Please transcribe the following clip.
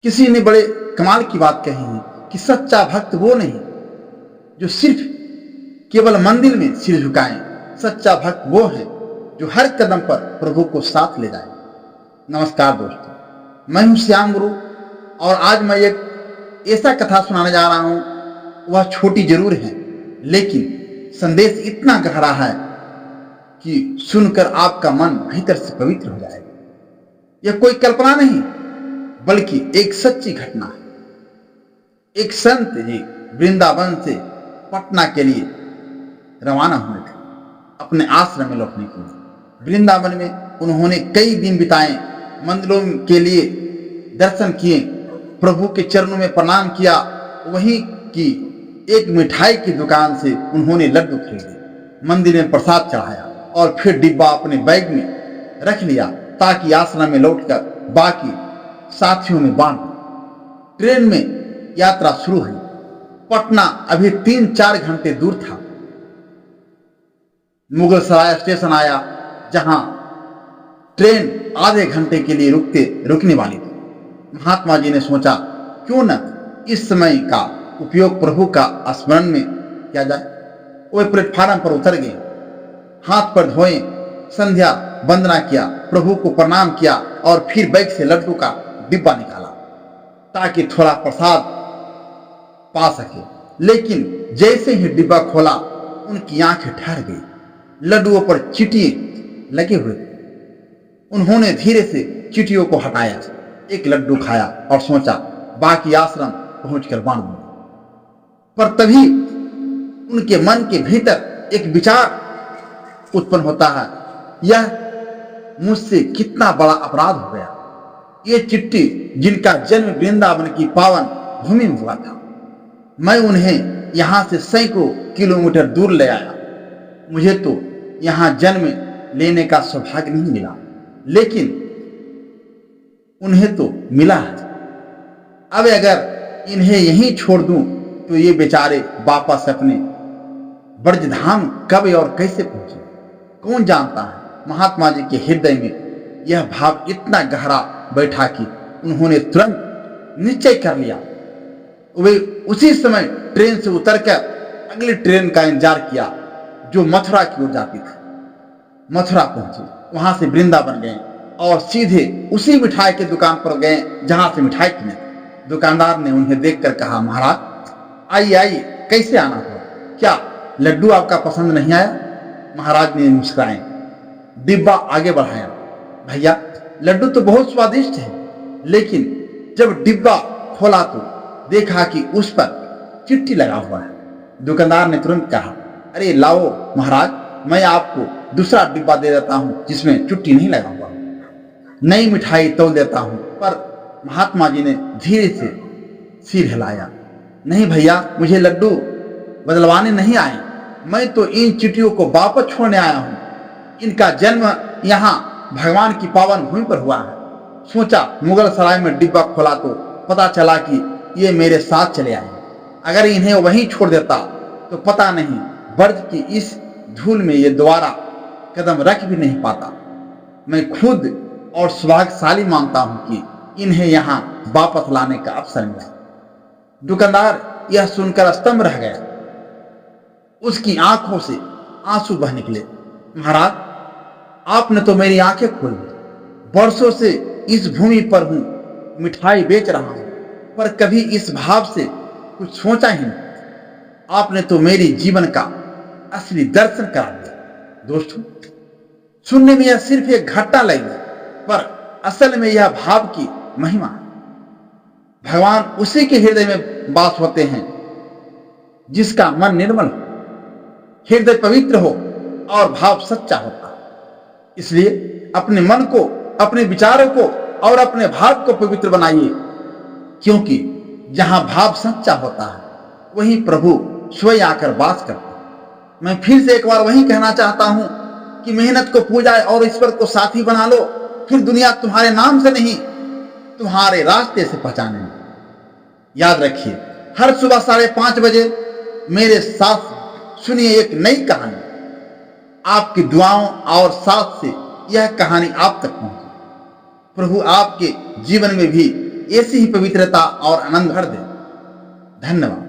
किसी ने बड़े कमाल की बात कही है कि सच्चा भक्त वो नहीं जो सिर्फ केवल मंदिर में सिर झुकाएं, सच्चा भक्त वो है जो हर कदम पर प्रभु को साथ ले जाए। नमस्कार दोस्तों, मैं हूं श्याम गुरु और आज मैं एक ऐसा कथा सुनाने जा रहा हूं। वह छोटी जरूर है लेकिन संदेश इतना गहरा है कि सुनकर आपका मन भीतर से पवित्र हो जाएगा। यह कोई कल्पना नहीं बल्कि एक सच्ची घटना है। एक संत जी वृंदावन से पटना के लिए रवाना हुए थे अपने आश्रम में लौटने के लिए। वृंदावन में उन्होंने कई दिन बिताए, मंदिरों के लिए दर्शन किए, प्रभु के चरणों में प्रणाम किया। वहीं की एक मिठाई की दुकान से उन्होंने लड्डू खरीदे, मंदिर में प्रसाद चढ़ाया और फिर डिब्बा अपने बैग में रख लिया ताकि आश्रम में लौटकर बाकी साथियों में बांट दें। ट्रेन में यात्रा शुरू हुई। पटना अभी 3-4 घंटे दूर था। मुगल सराय स्टेशन आया जहां ट्रेन आधे घंटे के लिए रुकने वाली थी। महात्मा जी ने सोचा क्यों न इस समय का उपयोग प्रभु का स्मरण में किया जाए। वे प्लेटफार्म पर उतर गए, हाथ पर धोए, संध्या वंदना किया, प्रभु को प्रणाम किया और फिर बैग से लड्डू का डिब्बा निकाला ताकि थोड़ा प्रसाद पा सके। लेकिन जैसे ही डिब्बा खोला उनकी आंखें ठहर गई। लड्डुओं पर चींटियां लगे हुए थे। उन्होंने धीरे से चींटियों को हटाया, एक लड्डू खाया और सोचा बाकी आश्रम पहुंचकर बांट दूंगा। पर तभी उनके मन के भीतर एक विचार उत्पन्न होता है, यह मुझसे कितना बड़ा अपराध हो गया। ये चिट्ठी जिनका जन्म वृंदावन की पावन भूमि में हुआ था, मैं उन्हें यहां से सैकड़ों किलोमीटर दूर ले आया। मुझे तो यहां जन्म लेने का सौभाग्य नहीं मिला, लेकिन उन्हें तो मिला है। अब अगर इन्हें यहीं छोड़ दूं तो ये बेचारे वापस अपने ब्रजधाम कब और कैसे पहुंचे, कौन जानता है। महात्मा जी के हृदय में यह भाव इतना गहरा बैठा कि उन्होंने तुरंत निश्चय कर लिया। वे उसी समय ट्रेन से उतरकर अगली ट्रेन का इंतजार किया जो मथुरा की ओर जाती थी। मथुरा पहुंचे, वहां से वृंदावन गए और सीधे उसी मिठाई की दुकान पर गए जहां से मिठाई किने। दुकानदार ने उन्हें देखकर कहा, महाराज आइए आइए, कैसे आना हुआ, क्या लड्डू आपका पसंद नहीं आया? महाराज ने मुस्कुराए, डिब्बा आगे बढ़ाया। भैया लड्डू तो बहुत स्वादिष्ट है, लेकिन जब डिब्बा खोला तो देखा कि उस पर चिट्ठी लगा हुआ है। दुकानदार ने तुरंत कहा, अरे लाओ महाराज, मैं आपको दूसरा डिब्बा दे देता हूं जिसमें चिट्ठी नहीं लगा हुआ, नई मिठाई तोल देता हूं। पर महात्मा जी ने धीरे से सिर हिलाया, नहीं भैया, मुझे लड्डू बदलवाने नहीं आए, मैं तो इन चिट्ठियों को वापस छोड़ने आया हूं। इनका जन्म यहाँ भगवान की पावन भूमि पर हुआ है। सोचा मुगल सराय में डिब्बा खोला तो पता चला कि ये मेरे साथ चले आए। अगर इन्हें वहीं छोड़ देता तो पता नहीं ब्रज की इस धूल में ये दोबारा कदम रख भी नहीं पाता। मैं खुद और सौभाग्यशाली मानता हूं कि इन्हें यहाँ वापस लाने का अवसर मिला। दुकानदार यह सुनकर स्तंभ रह गया। उसकी आंखों से आंसू बह निकले। महाराज, आपने तो मेरी आंखें खोल दी। वर्षों से इस भूमि पर हूं, मिठाई बेच रहा हूं, पर कभी इस भाव से कुछ सोचा ही नहीं। आपने तो मेरी जीवन का असली दर्शन करा दिया। दोस्तों, सुनने में यह सिर्फ एक घटना लगी, पर असल में यह भाव की महिमा है। भगवान उसी के हृदय में वास होते हैं जिसका मन निर्मल हो, हृदय पवित्र हो और भाव सच्चा होता है। इसलिए अपने मन को, अपने विचारों को और अपने भाव को पवित्र बनाइए, क्योंकि जहां भाव सच्चा होता है वहीं प्रभु स्वयं आकर वास करते हैं। मैं फिर से एक बार वही कहना चाहता हूं कि मेहनत को पूजा और ईश्वर को साथी बना लो, फिर दुनिया तुम्हारे नाम से नहीं तुम्हारे रास्ते से पहचानेंगे। याद रखिए, हर सुबह 5:30 बजे मेरे साथ सुनिए एक नई कहानी। आपकी दुआओं और साथ से यह कहानी आप तक पहुंचे। प्रभु आपके जीवन में भी ऐसी ही पवित्रता और आनंद भर दे। धन्यवाद।